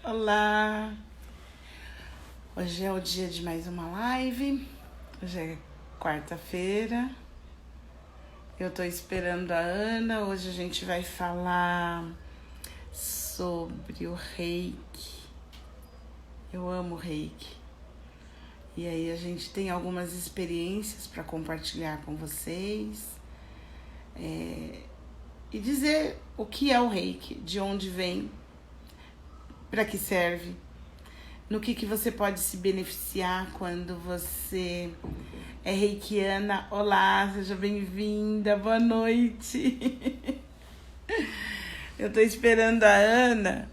Olá! Hoje é o dia de mais uma live. Hoje é quarta-feira. Eu tô esperando a Ana. Hoje a gente vai falar sobre o reiki. Eu amo reiki. E aí a gente tem algumas experiências para compartilhar com vocês. E dizer o que é o reiki, de onde vem, para que serve, no que você pode se beneficiar quando você é reikiana. Olá, seja bem-vinda, boa noite. Eu tô esperando a Ana.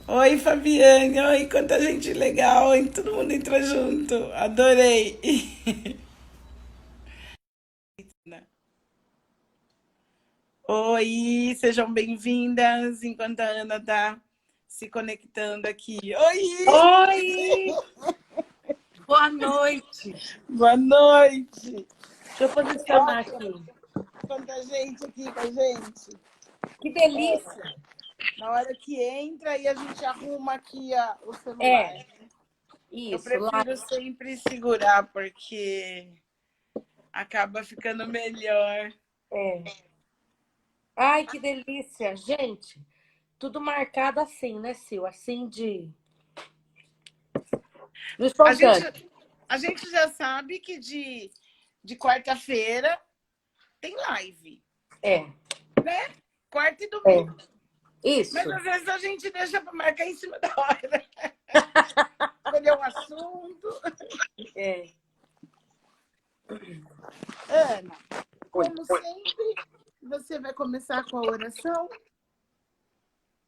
Oi, Fabiane, oi, quanta gente legal, hein? Todo mundo entra junto, adorei. Oi, sejam bem-vindas, enquanto a Ana tá se conectando aqui. Oi! Oi! Boa noite! Boa noite! Deixa eu posicionar aqui. Quanta gente aqui com a gente. Que delícia! Na hora que entra, aí a gente arruma aqui o celular. Eu Isso, lá. prefiro sempre segurar, porque acaba ficando melhor. Ai, que delícia! Gente, tudo marcado assim, né, Sil? Assim no A gente, espontâneo. a gente já sabe que de quarta-feira tem live, É, né? Quarta e é. domingo. Mas Isso. às vezes a gente deixa para marcar em cima da hora. Escolher um assunto. É. Ana, como sempre, você vai começar com a oração?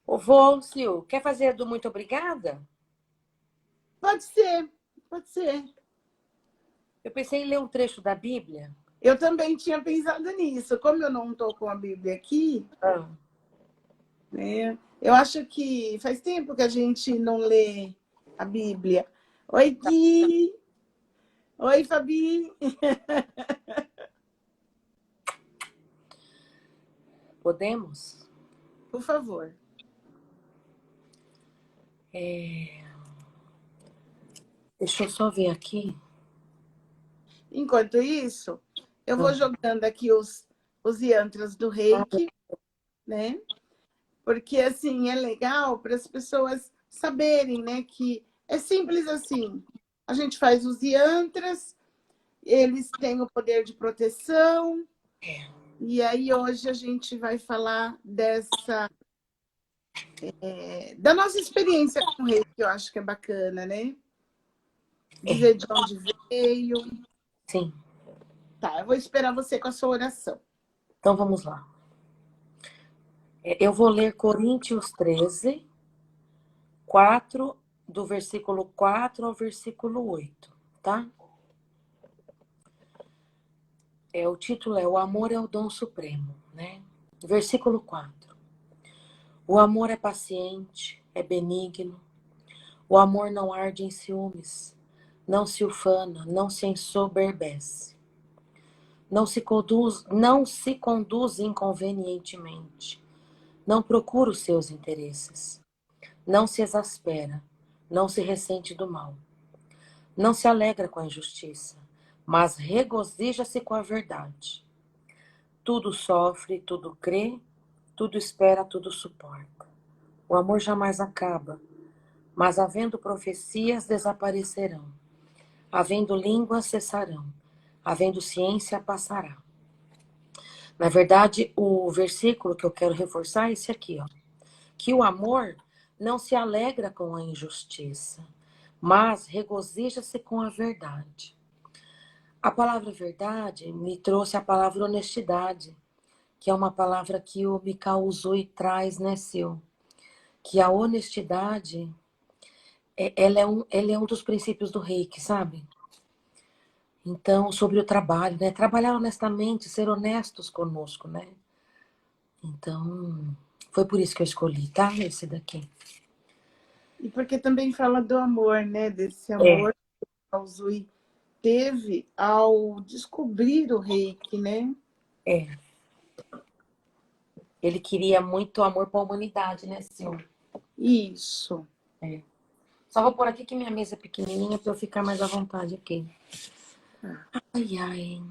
Vou, Sil. Quer fazer do muito obrigada? Pode ser, pode ser. Eu pensei em ler um trecho da Bíblia. Eu também tinha pensado nisso. Como eu não estou com a Bíblia aqui, né? Eu acho que faz tempo que a gente não lê a Bíblia. Oi, Gui. Oi, Fabi. Podemos? Por favor. Deixa eu só ver aqui. Enquanto isso, eu vou jogando aqui os yantras do reiki, né? Porque, assim, é legal para as pessoas saberem, né? Que é simples assim. A gente faz os yantras, eles têm o poder de proteção. E aí, hoje, a gente vai falar da nossa experiência com o reiki, que eu acho que é bacana, né? Dizer de onde veio. Sim. Tá, eu vou esperar você com a sua oração. Então vamos lá. Eu vou ler Coríntios 13, 4, do versículo 4 ao versículo 8, tá? O título é O Amor é o Dom Supremo, né? Versículo 4. O amor é paciente, é benigno. O amor não arde em ciúmes, não se ufana, não se ensoberbece. Não se conduz inconvenientemente. Não procura os seus interesses. Não se exaspera, não se ressente do mal. Não se alegra com a injustiça, mas regozija-se com a verdade. Tudo sofre, tudo crê, tudo espera, tudo suporta. O amor jamais acaba, mas havendo profecias desaparecerão, havendo línguas cessarão, havendo ciência passará. Na verdade, o versículo que eu quero reforçar é esse aqui, ó. Que o amor não se alegra com a injustiça, mas regozija-se com a verdade. A palavra verdade me trouxe a palavra honestidade, que é uma palavra que o Mikao usou e traz, né, Sil? Que a honestidade, ela é um dos princípios do Reiki, sabe? Então, sobre o trabalho, né? Trabalhar honestamente, ser honestos conosco, né? Então, foi por isso que eu escolhi, tá? Esse daqui. E porque também fala do amor, né? Desse amor que o Zui teve ao descobrir o reiki, né? Ele queria muito amor para a humanidade, né, Sil? Isso. Só vou pôr aqui que minha mesa é pequenininha para eu ficar mais à vontade aqui. Ai, ai.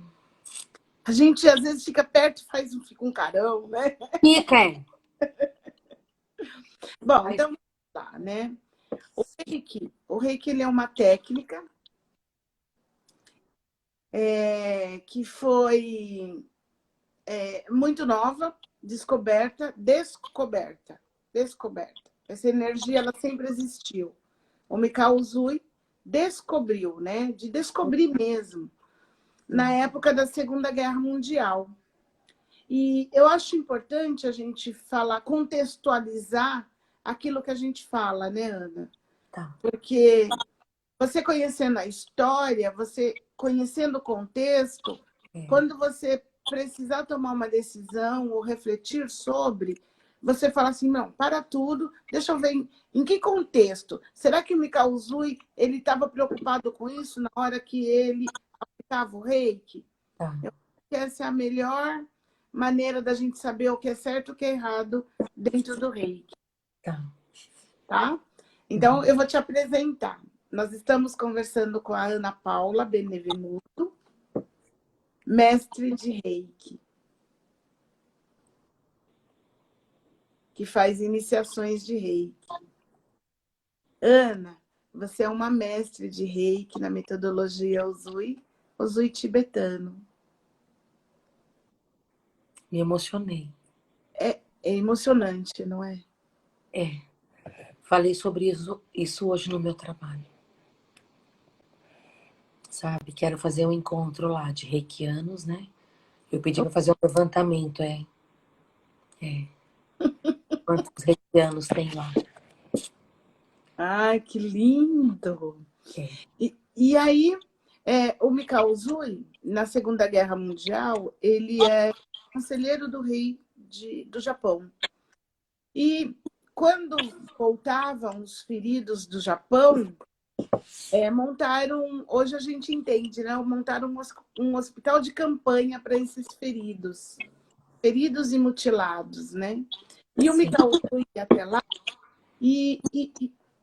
A gente às vezes fica perto e fica um carão, né? Fica, é. Bom, então vamos lá, né? O reiki ele é uma técnica que foi muito nova, descoberta. Essa energia ela sempre existiu. O Mikao Usui descobriu, né? De descobrir mesmo, na época da Segunda Guerra Mundial. E eu acho importante a gente falar, contextualizar aquilo que a gente fala, né, Ana? Tá. Porque você conhecendo a história, você conhecendo o contexto, quando você precisar tomar uma decisão ou refletir sobre, você fala assim, não, para tudo, deixa eu ver em que contexto. Será que o Mikao Usui ele estava preocupado com isso na hora que ele aplicava o reiki? Tá. Eu acho que essa é a melhor maneira da gente saber o que é certo e o que é errado dentro do reiki. Tá. Tá? Então, eu vou te apresentar. Nós estamos conversando com a Ana Paula Benevenuto, mestre de reiki, que faz iniciações de reiki. Ana, você é uma mestre de reiki na metodologia Usui tibetano. Me emocionei. É emocionante, não é? É. Falei sobre isso hoje no meu trabalho. Sabe? Quero fazer um encontro lá de reikianos, né? Eu pedi para fazer um levantamento, Quantos reikianos tem lá? Ai, que lindo! É. E aí, o Mikao Usui, na Segunda Guerra Mundial, ele é conselheiro do rei do Japão. E quando voltavam os feridos do Japão, montaram, hoje a gente entende, né? Montaram um hospital de campanha para esses feridos e mutilados, né? E o Mikao Usui ia até lá e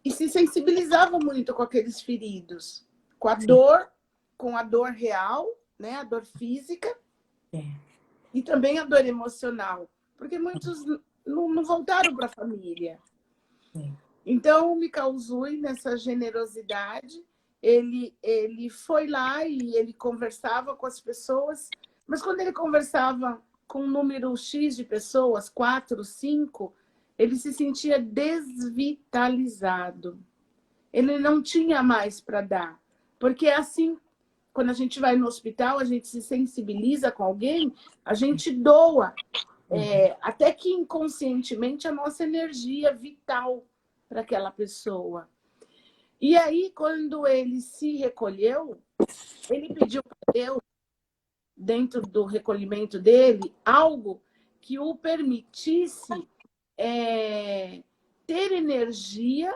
se sensibilizava muito com aqueles feridos, com a dor, com a dor real, né? A dor física e também a dor emocional, porque muitos não voltaram para a família. Então, o Mikao Usui, nessa generosidade, ele foi lá e ele conversava com as pessoas, mas quando ele conversava com um número X de pessoas, 4, 5, ele se sentia desvitalizado. Ele não tinha mais para dar. Porque é assim, quando a gente vai no hospital, a gente se sensibiliza com alguém, a gente doa, até que inconscientemente, a nossa energia vital para aquela pessoa. E aí, quando ele se recolheu, ele pediu para Deus, dentro do recolhimento dele, algo que o permitisse ter energia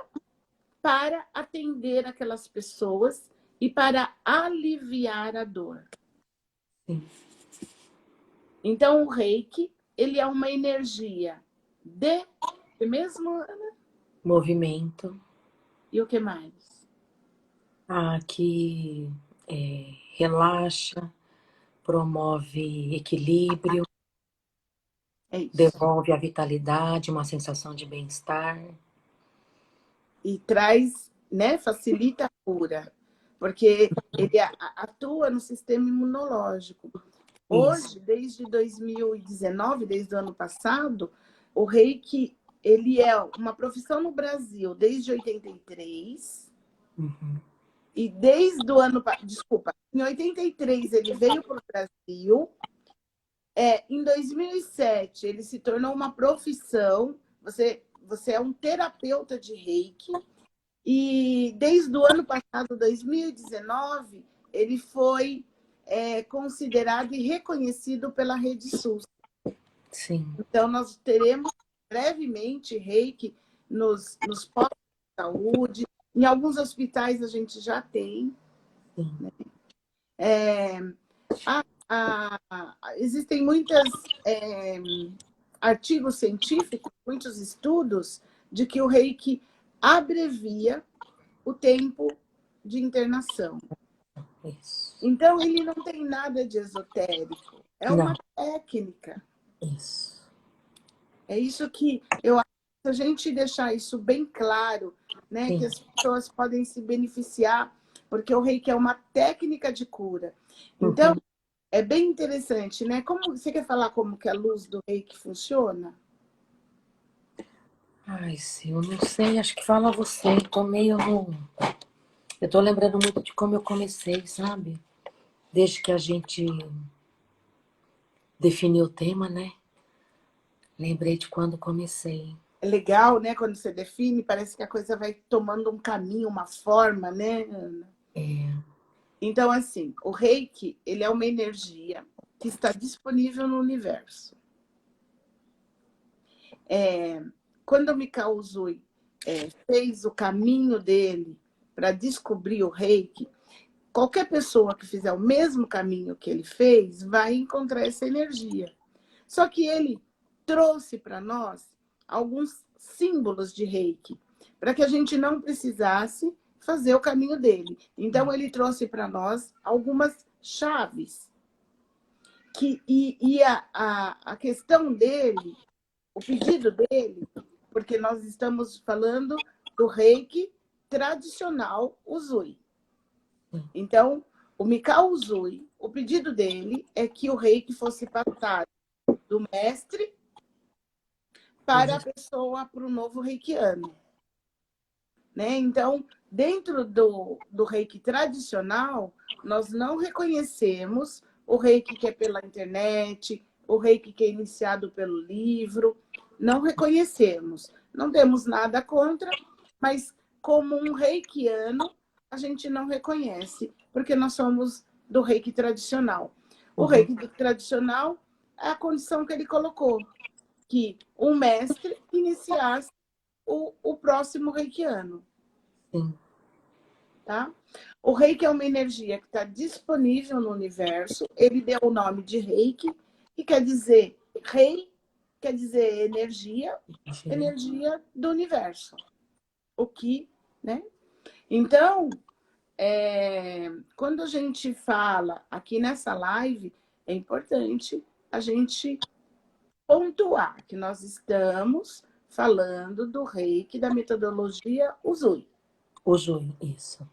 para atender aquelas pessoas e para aliviar a dor. Sim. Então, o reiki, ele é uma energia de mesmo, Ana? Movimento. E o que mais? Que relaxa, promove equilíbrio, devolve a vitalidade, uma sensação de bem-estar. E traz, né, facilita a cura, porque ele atua no sistema imunológico. Hoje, desde 2019, desde o ano passado, o reiki, ele é uma profissão no Brasil desde 83. E desde o ano... Desculpa, em 83 ele veio para o Brasil. Em 2007 ele se tornou uma profissão. Você é um terapeuta de reiki. E desde o ano passado, 2019, ele foi considerado e reconhecido pela Rede SUS. Sim. Então, nós teremos brevemente reiki nos postos de saúde. Em alguns hospitais a gente já tem. Né? Existem muitos artigos científicos, muitos estudos de que o reiki abrevia o tempo de internação. Isso. Então, ele não tem nada de esotérico. É uma técnica. Isso. É isso que eu acho que, se a gente deixar isso bem claro, né, Sim. que as pessoas podem se beneficiar, porque o reiki é uma técnica de cura. Então, é bem interessante, né? Como você quer falar como que a luz do reiki funciona? Ai, sim, eu não sei, acho que fala você. Eu tô meio no... Eu tô lembrando muito de como eu comecei, sabe? Desde que a gente definiu o tema, né? Lembrei de quando comecei. É legal, né? Quando você define, parece que a coisa vai tomando um caminho, uma forma, né, Ana? É. Então, assim, o reiki, ele é uma energia que está disponível no universo. Quando o Mikao Usui fez o caminho dele para descobrir o reiki, qualquer pessoa que fizer o mesmo caminho que ele fez vai encontrar essa energia. Só que ele trouxe para nós alguns símbolos de reiki, para que a gente não precisasse fazer o caminho dele. Então, ele trouxe para nós algumas chaves. A questão dele, o pedido dele, porque nós estamos falando do reiki tradicional Usui. Então, o Mikao Usui, o pedido dele é que o reiki fosse passado do mestre para a pessoa, para o novo reikiano. Né? Então, dentro do reiki tradicional, nós não reconhecemos o reiki que é pela internet, o reiki que é iniciado pelo livro, não reconhecemos. Não temos nada contra, mas como um reikiano, a gente não reconhece, porque nós somos do reiki tradicional. O reiki tradicional é a condição que ele colocou, que um mestre iniciasse o próximo reikiano. Sim. Tá? O reiki é uma energia que está disponível no universo. Ele deu o nome de reiki, que quer dizer rei, quer dizer energia, energia do universo. O que, né? Então, quando a gente fala aqui nessa live, é importante a gente pontuar que nós estamos falando do reiki, da metodologia Usui. Usui, isso.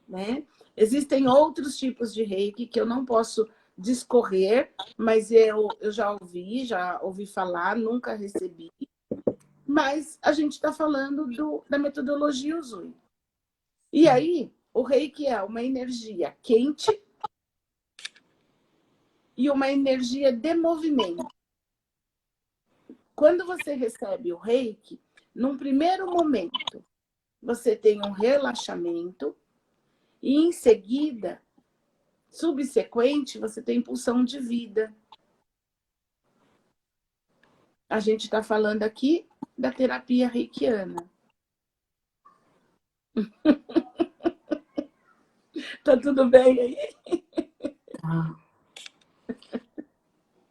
Né? Existem outros tipos de reiki que eu não posso discorrer, mas eu já ouvi falar, nunca recebi. Mas a gente está falando da metodologia Usui. E aí, o reiki é uma energia quente e uma energia de movimento. Quando você recebe o reiki, num primeiro momento, você tem um relaxamento e, em seguida, subsequente, você tem pulsão de vida. A gente está falando aqui da terapia reikiana. Tá tudo bem aí? Tá.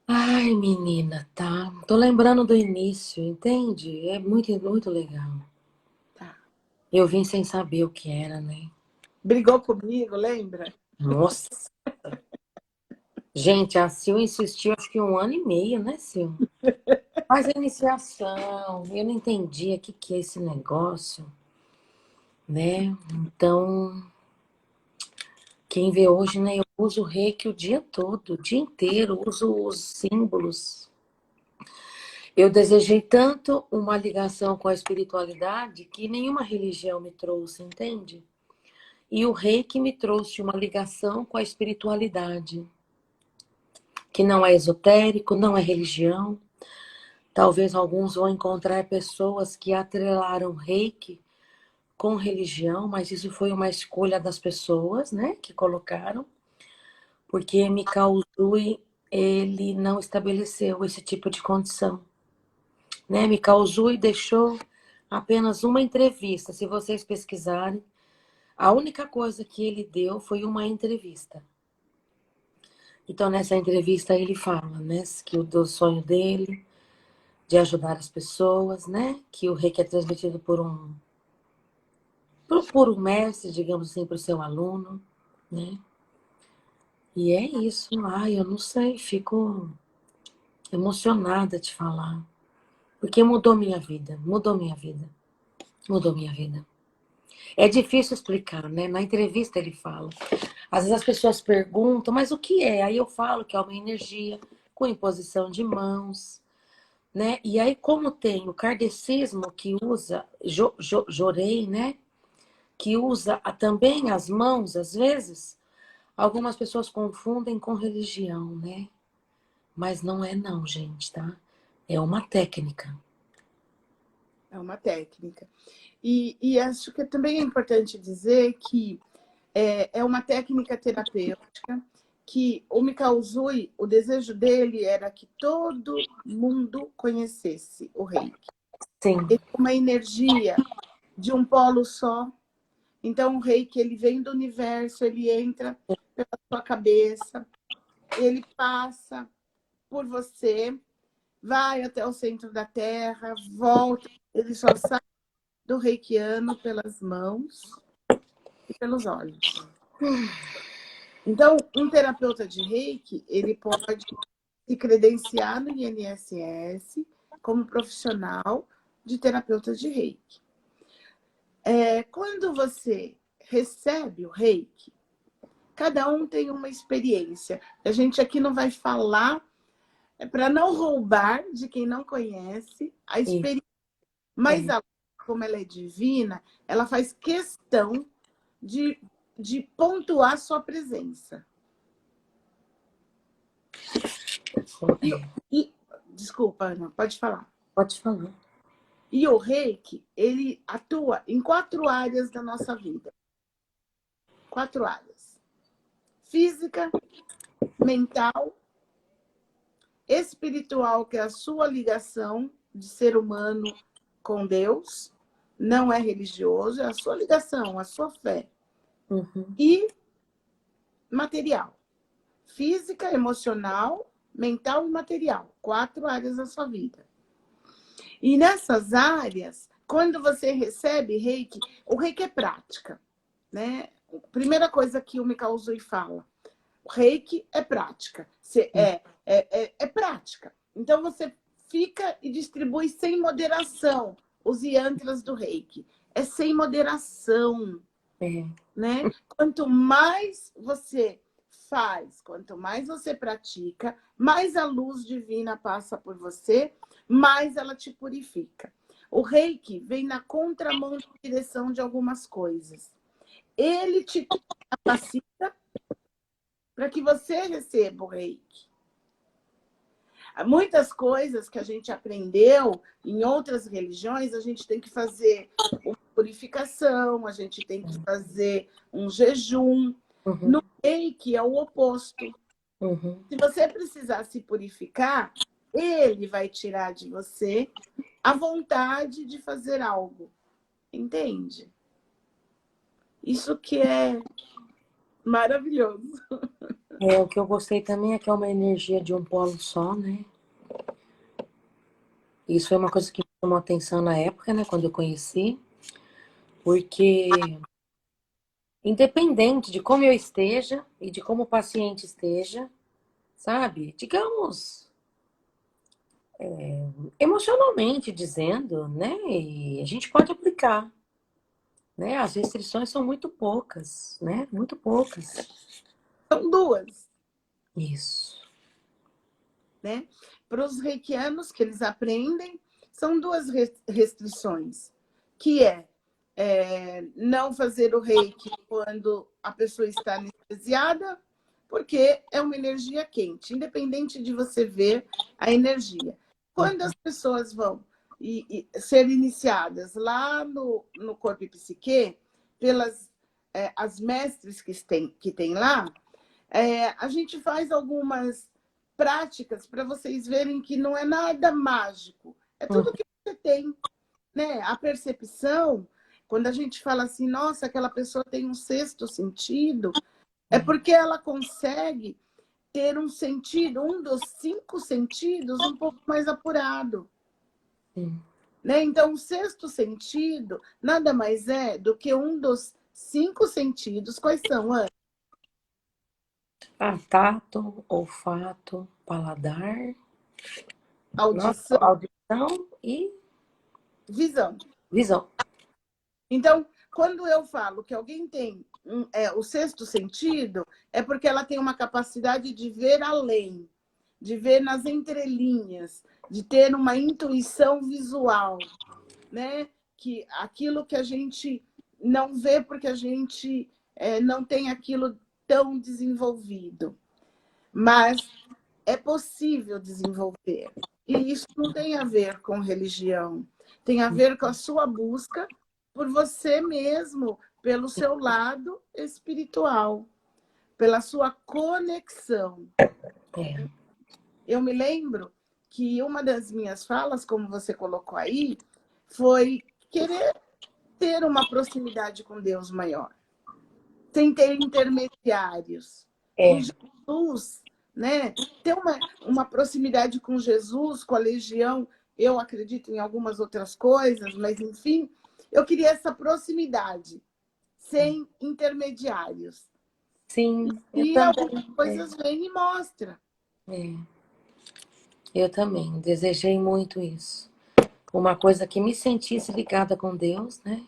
Ai, menina, tá. Tô lembrando do início, entende? É muito, muito legal. Tá. Eu vim sem saber o que era, né? Brigou comigo, lembra? Nossa! Gente, a Sil insistiu acho que 1 ano e meio, né, Sil? Faz a iniciação. Eu não entendia o que é esse negócio, né? Então, quem vê hoje, né? Eu uso o reiki o dia todo, o dia inteiro, uso os símbolos. Eu desejei tanto uma ligação com a espiritualidade que nenhuma religião me trouxe, entende? E o reiki me trouxe uma ligação com a espiritualidade, que não é esotérico, não é religião. Talvez alguns vão encontrar pessoas que atrelaram reiki com religião, mas isso foi uma escolha das pessoas, né, que colocaram, porque Mikao Usui, ele não estabeleceu esse tipo de condição, né? Mikao Usui deixou apenas uma entrevista. Se vocês pesquisarem, a única coisa que ele deu foi uma entrevista. Então, nessa entrevista, ele fala, né, que o sonho dele de ajudar as pessoas, né, que o reiki é transmitido por Procura um mestre, digamos assim, para o seu aluno, né? E é isso. Ai, eu não sei, fico emocionada de falar. Porque mudou minha vida, mudou minha vida, mudou minha vida. É difícil explicar, né? Na entrevista ele fala. Às vezes as pessoas perguntam, mas o que é? Aí eu falo que é uma energia com imposição de mãos, né? E aí, como tem o kardecismo que usa, Jorei, né? Que usa também as mãos, às vezes, algumas pessoas confundem com religião, né? Mas não é não, gente, tá? É uma técnica. É uma técnica. E acho que também é importante dizer que é uma técnica terapêutica que o Mikao Usui, o desejo dele era que todo mundo conhecesse o reiki. Sim. Ele é uma energia de um polo só. Então, o reiki, ele vem do universo, ele entra pela sua cabeça, ele passa por você, vai até o centro da Terra, volta, ele só sai do reikiano pelas mãos e pelos olhos. Então, um terapeuta de reiki, ele pode se credenciar no INSS como profissional de terapeuta de reiki. Quando você recebe o reiki, cada um tem uma experiência. A gente aqui não vai falar para não roubar de quem não conhece a experiência. Mas a como ela é divina, ela faz questão de pontuar sua presença. Desculpa, Ana, pode falar. Pode falar. E o reiki, ele atua em 4 áreas da nossa vida. 4 áreas. Física, mental, espiritual, que é a sua ligação de ser humano com Deus, não é religioso, é a sua ligação, a sua fé. Uhum. E material. Física, emocional, mental e material. 4 áreas da sua vida. E nessas áreas, quando você recebe reiki, o reiki é prática, né? Primeira coisa que o Mikao Usui fala, o reiki é prática. É prática. Então, você fica e distribui sem moderação os yantras do reiki. É sem moderação. Né? Quanto mais você faz, quanto mais você pratica, mais a luz divina passa por você, mais ela te purifica. O reiki vem na contramão da direção de algumas coisas. Ele te capacita para que você receba o reiki. Muitas coisas que a gente aprendeu em outras religiões, a gente tem que fazer uma purificação, a gente tem que fazer um jejum. Uhum. No reiki é o oposto. Uhum. Se você precisar se purificar, ele vai tirar de você a vontade de fazer algo. Entende? Isso que é maravilhoso. O que eu gostei também é que é uma energia de um polo só, né? Isso foi uma coisa que me chamou atenção na época, né? Quando eu conheci. Porque, independente de como eu esteja e de como o paciente esteja, sabe? Digamos, emocionalmente dizendo, né? E a gente pode aplicar, né? As restrições são muito poucas, né? Muito poucas. São duas. Isso. Né? Para os reikianos que eles aprendem, são 2 restrições, que não fazer o reiki quando a pessoa está anestesiada, porque é uma energia quente, independente de você ver a energia. Quando as pessoas vão ser iniciadas lá no corpo e psique, pelas as mestres que tem lá, a gente faz algumas práticas para vocês verem que não é nada mágico. É tudo que você tem, né? A percepção, quando a gente fala assim, nossa, aquela pessoa tem um 6º sentido, é porque ela consegue ter um sentido, um dos 5 sentidos, um pouco mais apurado. Sim. né? Então, o sexto sentido nada mais é do que um dos 5 sentidos. Quais são, Ana? Tato, olfato, paladar, nossa, Audição, audição e visão. visão. Então, quando eu falo que alguém tem o sexto sentido, é porque ela tem uma capacidade de ver além, de ver nas entrelinhas, de ter uma intuição visual, né? Que aquilo que a gente não vê porque a gente não tem aquilo tão desenvolvido. Mas é possível desenvolver. E isso não tem a ver com religião, tem a ver com a sua busca por você mesmo, pelo seu lado espiritual, pela sua conexão. É, Eu me lembro que uma das minhas falas, como você colocou aí, foi querer ter uma proximidade com Deus maior, sem ter intermediários. Com é, Jesus, né? Ter uma proximidade com Jesus, com a legião, eu acredito em algumas outras coisas, mas enfim, eu queria essa proximidade, sem intermediários. sim, eu E algumas também. coisas vêm e mostram. É, eu também desejei muito isso. Uma coisa que me sentisse ligada com Deus, né?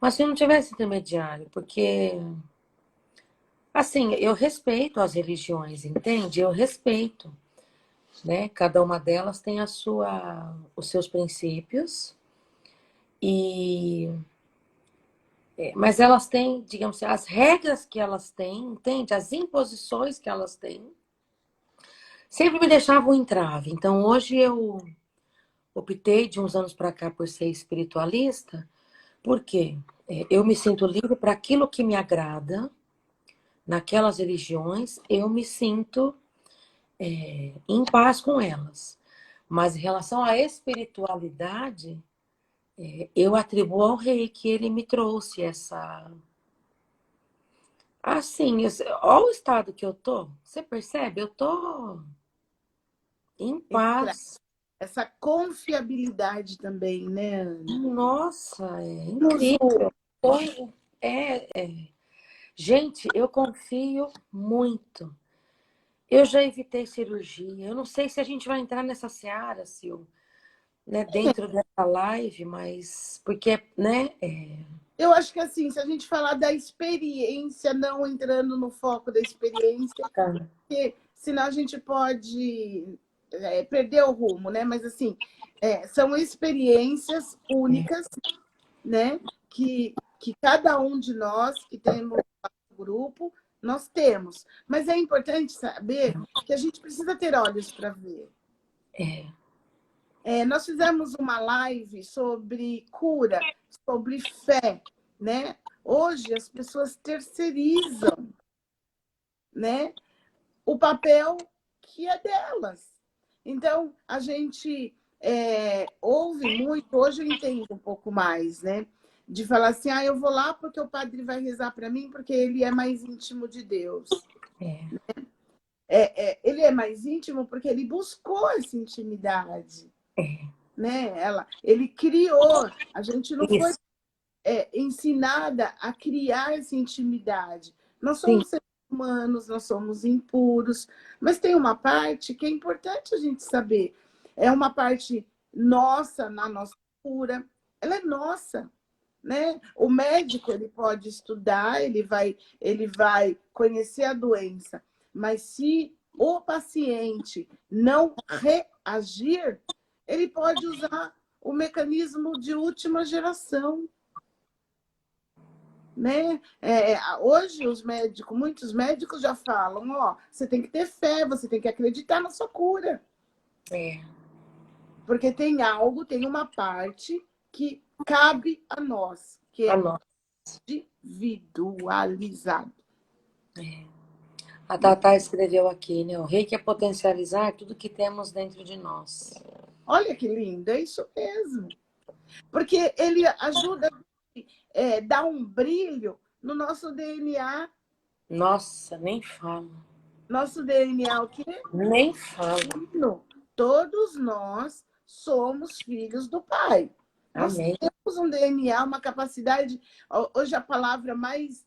Mas se não tivesse intermediário, porque assim, eu respeito as religiões, entende? Eu respeito, né? Cada uma delas tem os seus princípios e mas elas têm, digamos assim, as regras que elas têm, entende? As imposições que elas têm, sempre me deixavam um entrave. Então, hoje eu optei de uns anos para cá por ser espiritualista, porque eu me sinto livre para aquilo que me agrada, naquelas religiões, eu me sinto em paz com elas. Mas em relação à espiritualidade, eu atribuo ao rei que ele me trouxe essa. Assim, olha o estado que eu tô. Você percebe? Eu tô em paz. Essa confiabilidade também, né, Ana? Nossa, é Nos incrível. Gente, eu confio muito. Eu já evitei cirurgia. Eu não sei se a gente vai entrar nessa seara, Sil, né, dentro dessa live, mas porque, né? Eu acho que assim, se a gente falar da experiência, não entrando no foco da experiência, Tá. porque senão a gente pode perder o rumo, né? Mas assim, são experiências únicas, né? Que cada um de nós que temos um grupo, nós temos. Mas é importante saber que a gente precisa ter olhos para ver. É, Nós fizemos uma live sobre cura, sobre fé, né? Hoje as pessoas terceirizam, né, o papel que é delas. Então, a gente ouve muito, hoje eu entendo um pouco mais, né? De falar assim, eu vou lá porque o padre vai rezar para mim, porque ele é mais íntimo de Deus. é, Ele é mais íntimo porque ele buscou essa intimidade, é. né? Ele criou, a gente não foi Isso, ensinada a criar essa intimidade. Nós sim, somos seres humanos, nós somos impuros, mas tem uma parte que é importante a gente saber. É uma parte nossa, na nossa cura, ela é nossa. Né? O médico ele pode estudar, ele vai conhecer a doença, mas se o paciente não reagir, ele pode usar o mecanismo de última geração, né? Hoje os médicos, muitos médicos já falam, você tem que ter fé, você tem que acreditar na sua cura, é, porque tem uma parte que cabe a nós, que a é nós. individualizado. A Tatá escreveu aqui, né? O rei quer potencializar tudo que temos dentro de nós. Olha que lindo, é isso mesmo. Porque ele ajuda a dar um brilho no nosso DNA. Nossa, nem falo. Nosso DNA, o quê? Nem falo. Todos nós somos filhos do Pai. Nós Amém. temos um DNA, uma capacidade. Hoje a palavra mais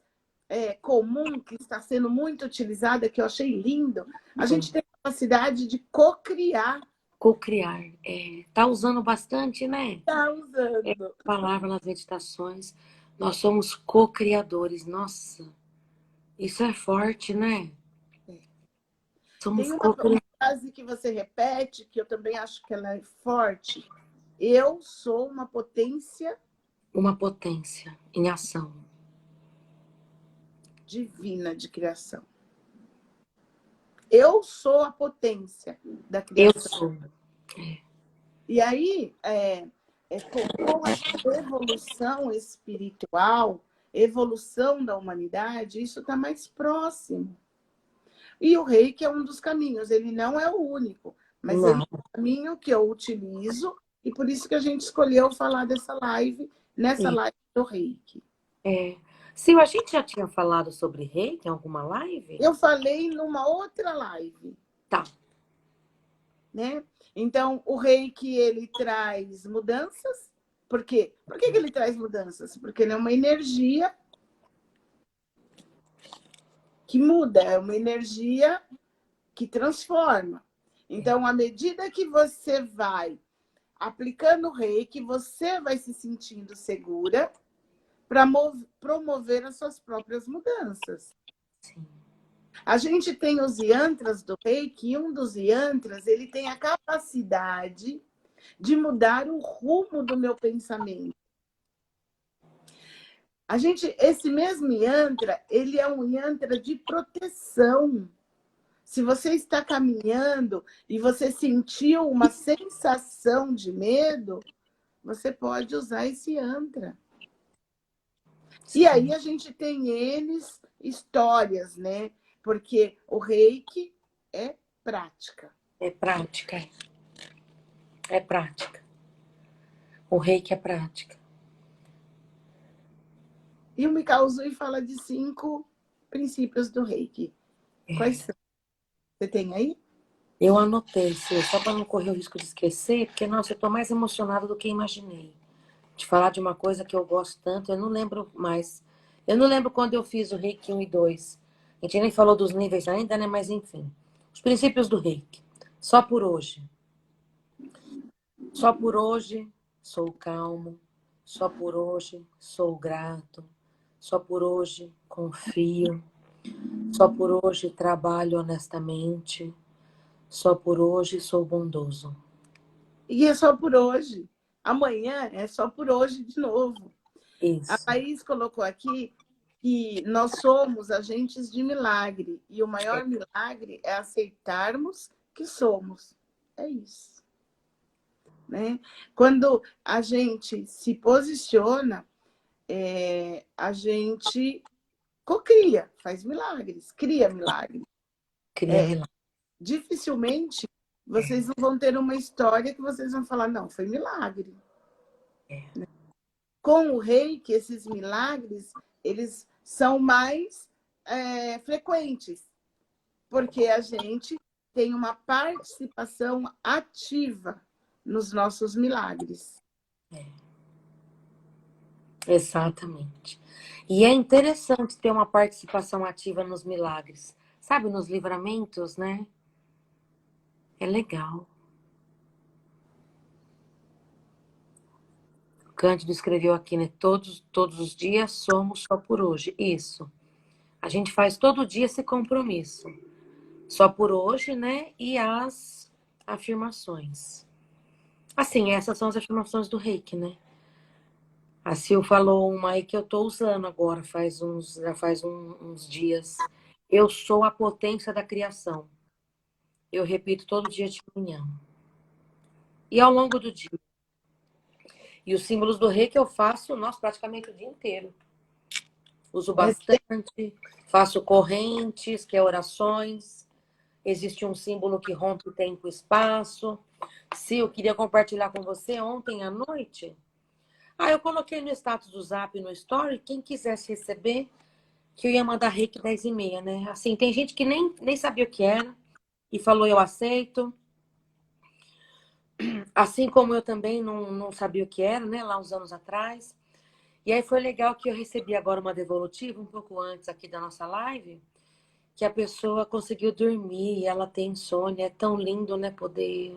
comum, que está sendo muito utilizada, que eu achei lindo, a gente tem a capacidade de co-criar. Co-criar. Tá usando bastante, né? Está usando. Palavra nas meditações. Nós somos co-criadores. Nossa, isso é forte, né? Somos Tem uma co-criadores. frase que você repete, que eu também acho que ela é forte. Eu sou uma potência Uma potência em ação. divina de criação. Eu sou a potência da Eu criação. sou. E aí, com essa evolução espiritual, evolução da humanidade, isso está mais próximo. E o reiki é um dos caminhos, ele não é o único, mas ele Não. é o caminho que eu utilizo, e por isso que a gente escolheu falar dessa live, nessa live do reiki. Sil, a gente já tinha falado sobre reiki em alguma live? Eu falei numa outra live. Tá. Né? Então, o reiki, ele traz mudanças. Por quê? Por que ele traz mudanças? Porque ele é uma energia que muda, é uma energia que transforma. Então, à medida que você vai aplicando o reiki, você vai se sentindo segura para promover as suas próprias mudanças. Sim. A gente tem os yantras do reiki, e um dos yantras, ele tem a capacidade de mudar o rumo do meu pensamento. Esse mesmo yantra, ele é um yantra de proteção. Se você está caminhando e você sentiu uma sensação de medo, você pode usar esse yantra. Sim. E aí a gente tem histórias, né? Porque o reiki é prática. É prática. É prática. O reiki é prática. E o Mikao Usui fala de 5 princípios do reiki. Quais são? Você tem aí? Eu anotei, Sil, só para não correr o risco de esquecer, porque, nossa, eu tô mais emocionada do que imaginei. De falar de uma coisa que eu gosto tanto, eu não lembro mais. Eu não lembro quando eu fiz o reiki 1 e 2. A gente nem falou dos níveis ainda, né? Mas enfim. Os princípios do reiki. Só por hoje. Só por hoje sou calmo. Só por hoje sou grato. Só por hoje confio. Só por hoje trabalho honestamente. Só por hoje sou bondoso. E é só por hoje. Amanhã é só por hoje de novo. A Isso. Thaís colocou aqui que nós somos agentes de milagre. E o maior milagre é aceitarmos que somos. É isso. Né? Quando a gente se posiciona, a gente cocria, faz milagres, cria milagres. Cria milagre. Dificilmente vocês não vão ter uma história que vocês vão falar, não, foi milagre. Com o reiki, esses milagres, eles são mais frequentes, porque a gente tem uma participação ativa nos nossos milagres. Exatamente. E é interessante ter uma participação ativa nos milagres. Sabe, nos livramentos, né? É legal. O Cândido escreveu aqui, né? Todos os dias somos só por hoje. Isso. A gente faz todo dia esse compromisso. Só por hoje, né? E as afirmações. Assim, essas são as afirmações do reiki, né? A Sil falou uma aí que eu tô usando agora, já faz uns dias. Eu sou a potência da criação. Eu repito todo dia de manhã. E ao longo do dia. E os símbolos do reiki eu faço, nossa, praticamente o dia inteiro. Uso bastante. Faço correntes, que é orações. Existe um símbolo que rompe o tempo e espaço. Sil, eu queria compartilhar com você ontem à noite. Eu coloquei no status do Zap, no Story, quem quisesse receber, que eu ia mandar reiki 10h30, né? Assim, tem gente que nem sabia o que era e falou, eu aceito. Assim como eu também não sabia o que era, né? Lá uns anos atrás. E aí foi legal que eu recebi agora uma devolutiva, um pouco antes aqui da nossa live, que a pessoa conseguiu dormir, e ela tem insônia. É tão lindo, né? Poder.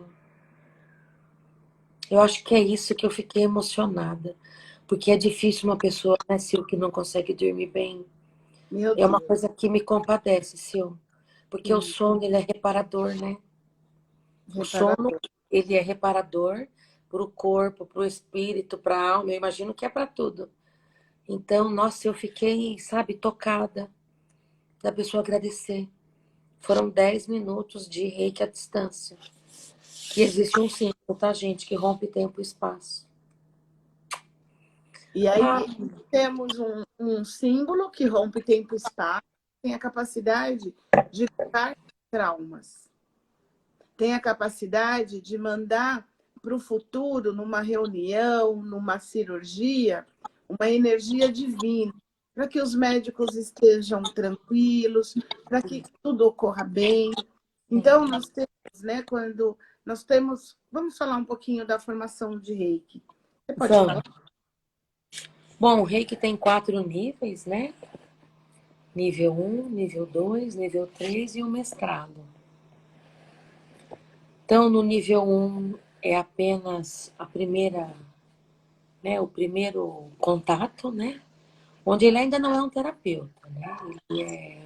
Eu acho que é isso que eu fiquei emocionada. Porque é difícil uma pessoa, né, Sil, que não consegue dormir bem. Meu É uma Deus. coisa que me compadece, Sil. Porque o Sim, sono, ele é reparador, né? O sono, reparador. ele é reparador para o corpo, para o espírito, para a alma. Eu imagino que é para tudo. Então, nossa, eu fiquei, sabe, tocada da pessoa agradecer. Foram 10 minutos de reiki à distância. Que existe um símbolo, tá, gente? Que rompe tempo e espaço. E Ah, aí temos um símbolo que rompe tempo e espaço, tem a capacidade de curar traumas, tem a capacidade de mandar para o futuro, numa reunião, numa cirurgia, uma energia divina, para que os médicos estejam tranquilos, para que tudo ocorra bem. Então, nós temos, né, quando nós temos. Vamos falar um pouquinho da formação de Reiki. Você pode falar? vamos. Bom, o reiki tem 4 níveis, né? Nível 1, nível 2, nível 3 e o mestrado. Então, no nível 1 é apenas a primeira, né, o primeiro contato, né? Onde ele ainda não é um terapeuta, né? Ele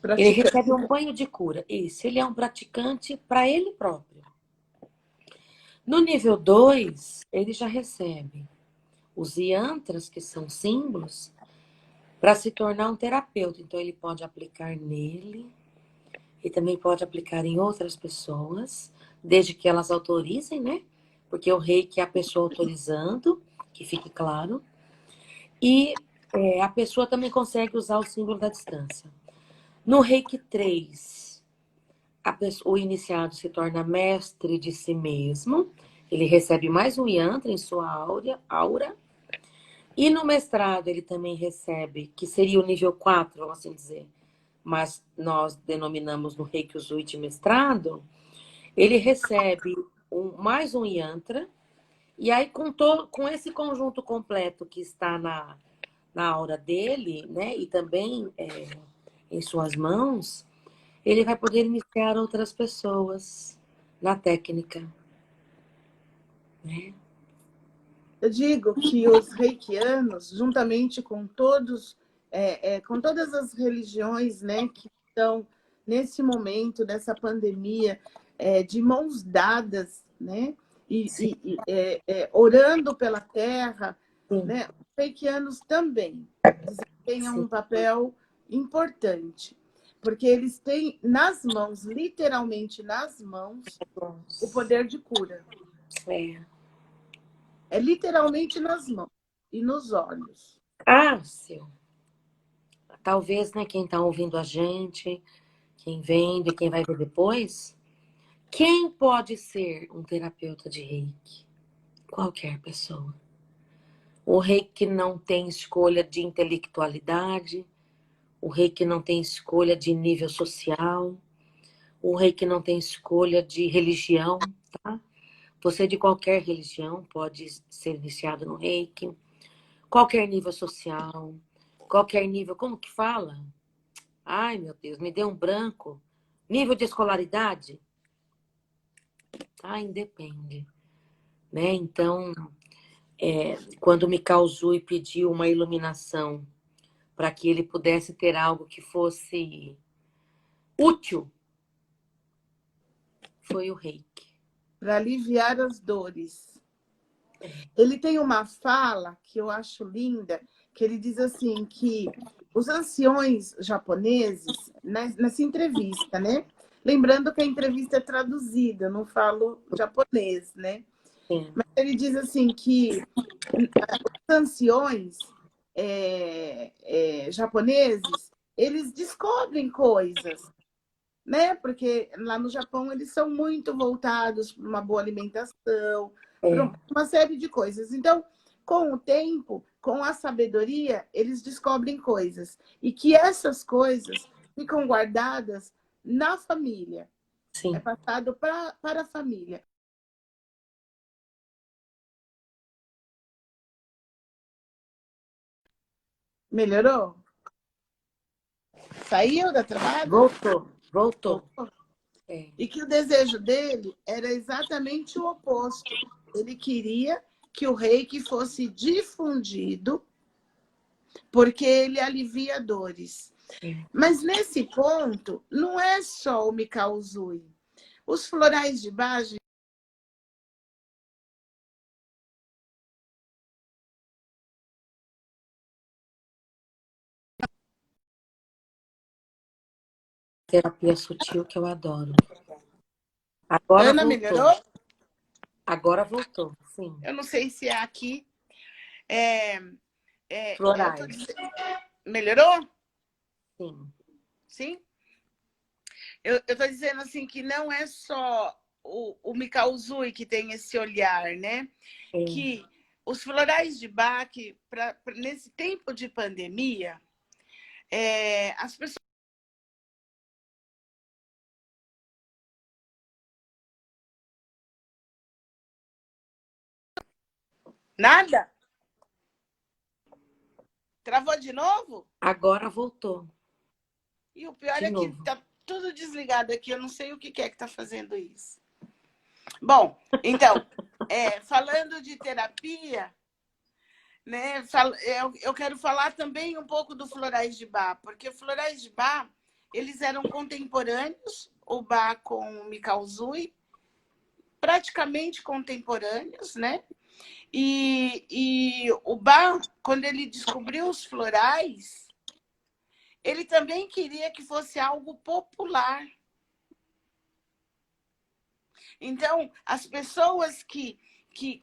Praticante. recebe um banho de cura. Isso, ele é um praticante para ele próprio. No nível 2, ele já recebe os yantras, que são símbolos, para se tornar um terapeuta. Então, ele pode aplicar nele e também pode aplicar em outras pessoas, desde que elas autorizem, né? Porque o reiki é a pessoa autorizando, que fique claro. E a pessoa também consegue usar o símbolo da distância. No reiki 3, o iniciado se torna mestre de si mesmo. Ele recebe mais um yantra em sua aura. E no mestrado ele também recebe, que seria o nível 4, vamos assim dizer, mas nós denominamos no Reiki Usui de mestrado, ele recebe mais um yantra, e aí com esse conjunto completo que está na aura dele, né, e também em suas mãos, ele vai poder iniciar outras pessoas na técnica, né? Eu digo que os reikianos, juntamente com com todas as religiões, né, que estão nesse momento dessa pandemia, de mãos dadas, né, Sim, orando pela terra, sim, né, os reikianos também desempenham sim. um papel importante, porque eles têm nas mãos, literalmente nas mãos, o poder de cura. É. É literalmente nas mãos e nos olhos. Ah, seu. Talvez, né, quem está ouvindo a gente, quem vende, quem vai ver depois, quem pode ser um terapeuta de reiki? Qualquer pessoa. O reiki não tem escolha de intelectualidade, o reiki não tem escolha de nível social, o reiki não tem escolha de religião, tá? Você de qualquer religião pode ser iniciado no reiki, qualquer nível social, qualquer nível, como que fala? Ai, meu Deus, me deu um branco. Nível de escolaridade? Ah, independe, né? Então, quando me causou e pediu uma iluminação para que ele pudesse ter algo que fosse útil, foi o reiki. Para aliviar as dores. Ele tem uma fala que eu acho linda, que ele diz assim que os anciões japoneses, nessa entrevista, né? Lembrando que a entrevista é traduzida, eu não falo japonês, né? Sim, Mas ele diz assim que os anciões japoneses, eles descobrem coisas, né? Porque lá no Japão eles são muito voltados para uma boa alimentação, para é, uma série de coisas. Então, com o tempo, com a sabedoria, eles descobrem coisas e que essas coisas ficam guardadas na família. É sim. passado para a família. Melhorou? Saiu da travada? Voltou. Voltou? É. E que o desejo dele era exatamente o oposto. Ele queria que o reiki fosse difundido, porque ele alivia dores. Mas nesse ponto, não é só o Mikao Usui. Os florais de Bach Terapia sutil que eu adoro. Agora Ana voltou. melhorou? Agora voltou, sim. Eu não sei se é aqui. Florais. Melhorou? Sim. Sim? Eu estou dizendo assim que não é só o Mikao Usui que tem esse olhar, né? É. Que os florais de Bach, nesse tempo de pandemia, as pessoas... Nada? Travou de novo? Agora voltou. E o pior De é que novo. tá tudo desligado aqui, eu não sei o que é que está fazendo isso. Bom, então, falando de terapia, né, eu quero falar também um pouco do Florais de Bach, porque Florais de Bach, eles eram contemporâneos, o Bach com o Mikao Usui, praticamente contemporâneos, né? E o Bach, quando ele descobriu os florais, ele também queria que fosse algo popular. Então, as pessoas que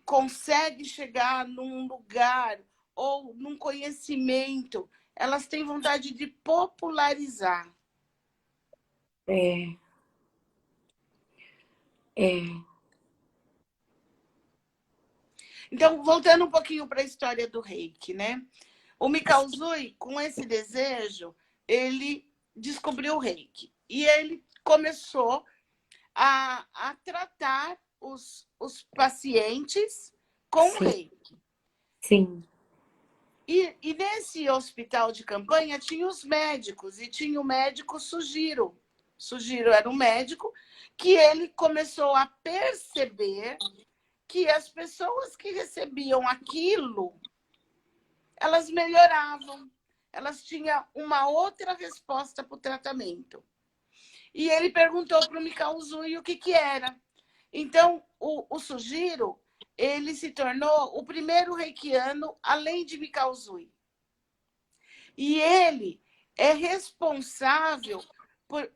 conseguem chegar num lugar ou num conhecimento, elas têm vontade de popularizar. É. Então, voltando um pouquinho para a história do reiki, né? O Mikao Usui, com esse desejo, ele descobriu o reiki. E ele começou a tratar os pacientes com o reiki. Sim. E nesse hospital de campanha tinha os médicos, e tinha o médico Sugiro. Sugiro era um médico que ele começou a perceber que as pessoas que recebiam aquilo, elas melhoravam, elas tinham uma outra resposta para o tratamento. E ele perguntou para o Mikao Usui o que era. Então, o Sugiro, ele se tornou o primeiro reikiano, além de Mikao Usui. E ele é responsável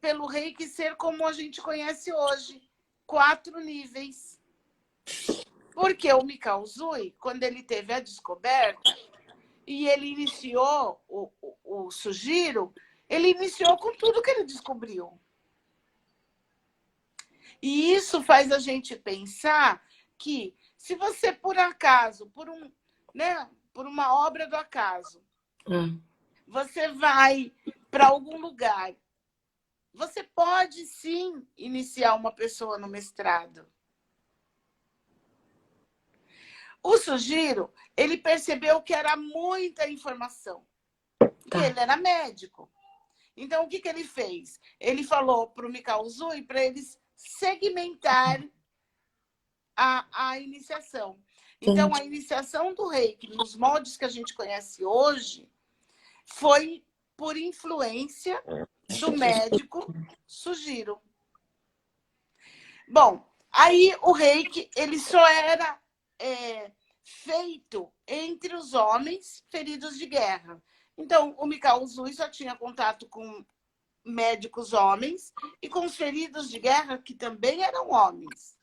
pelo reiki ser como a gente conhece hoje, 4 níveis. Porque o Mikao Usui, quando ele teve a descoberta, e ele iniciou o Sugiro, ele iniciou com tudo que ele descobriu. E isso faz a gente pensar que, se você, por acaso, por uma obra do acaso, você vai para algum lugar, você pode, sim, iniciar uma pessoa no mestrado. O Sugiro, ele percebeu que era muita informação. E ele era médico. Então, o que ele fez? Ele falou para o Mikao Usui para eles segmentarem a iniciação. Então, a iniciação do reiki, nos moldes que a gente conhece hoje, foi por influência do médico Sugiro. Bom, aí o reiki, ele só era feito entre os homens feridos de guerra. Então, o Mikao Usui só tinha contato com médicos homens e com os feridos de guerra, que também eram homens.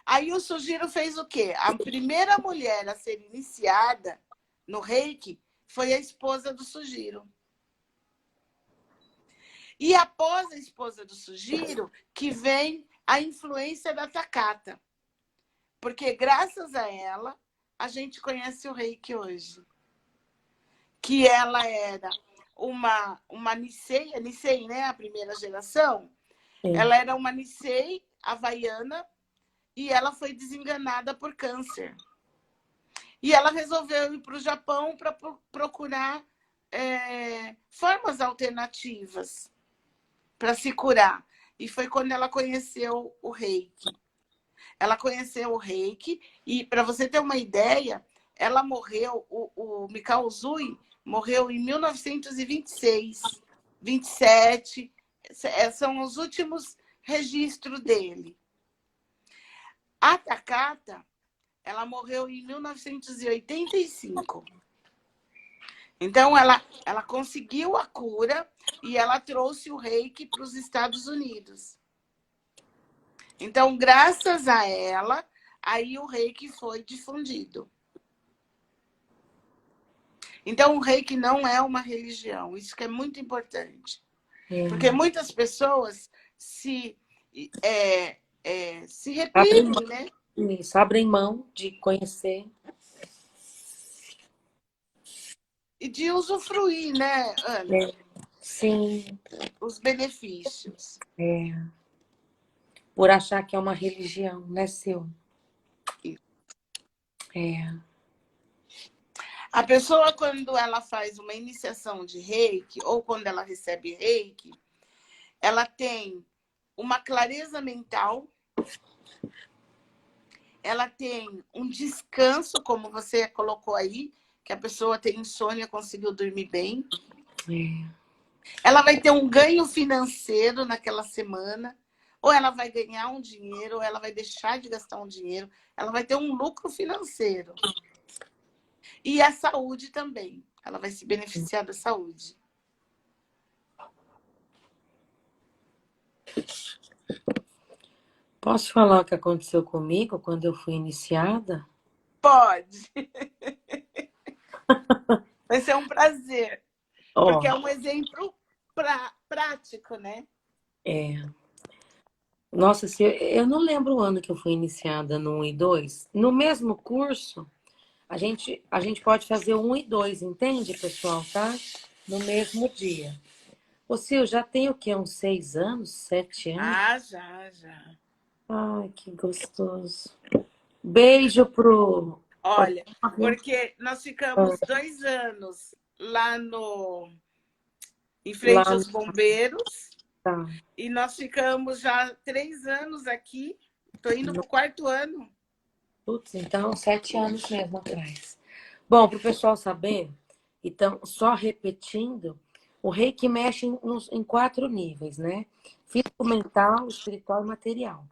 Aí o Sugiro fez o quê? A primeira mulher a ser iniciada no reiki foi a esposa do Sugiro. E após a esposa do Sugiro, que vem a influência da Takata. Porque graças a ela, a gente conhece o reiki hoje. Que ela era uma Nisei, né? A primeira geração. Ela era uma Nisei havaiana e ela foi desenganada por câncer. E ela resolveu ir para o Japão para procurar formas alternativas para se curar. E foi quando ela conheceu o Reiki. Ela conheceu o Reiki e, para você ter uma ideia, ela morreu, o Mikao Usui morreu em 1926, 27. São os últimos registros dele. A Takata, ela morreu em 1985. Então, ela conseguiu a cura e ela trouxe o Reiki para os Estados Unidos. Então, graças a ela, aí o Reiki foi difundido. Então, o Reiki não é uma religião. Isso que é muito importante. Porque muitas pessoas se reprimem, né? Isso, abrem mão de conhecer. E de usufruir, né, Ana? Sim. Os benefícios. Por achar que é uma religião, né, Sil? A pessoa, quando ela faz uma iniciação de Reiki, ou quando ela recebe Reiki, ela tem uma clareza mental, ela tem um descanso, como você colocou aí, que a pessoa tem insônia, conseguiu dormir bem. Ela vai ter um ganho financeiro naquela semana, ou ela vai ganhar um dinheiro, ou ela vai deixar de gastar um dinheiro, ela vai ter um lucro financeiro. E a saúde também, ela vai se beneficiar da saúde. Posso falar o que aconteceu comigo quando eu fui iniciada? Pode. Vai ser um prazer. Porque é um exemplo prático, né? Nossa, eu não lembro o ano que eu fui iniciada no 1 e 2. No mesmo curso, a gente pode fazer o 1 e 2, entende, pessoal, tá? No mesmo dia. Ô, Sil, já tem o quê? Uns 6 anos? 7 anos? Já. Ai, que gostoso. Beijo pro... Olha, porque nós ficamos 2 anos lá em frente Lá aos bombeiros, tá. e nós ficamos já 3 anos aqui. Estou indo para o 4º ano. Putz, então 7 anos mesmo atrás. Bom, para o pessoal saber, então, só repetindo, o Reiki mexe em 4 níveis, né? Físico, mental, espiritual e material.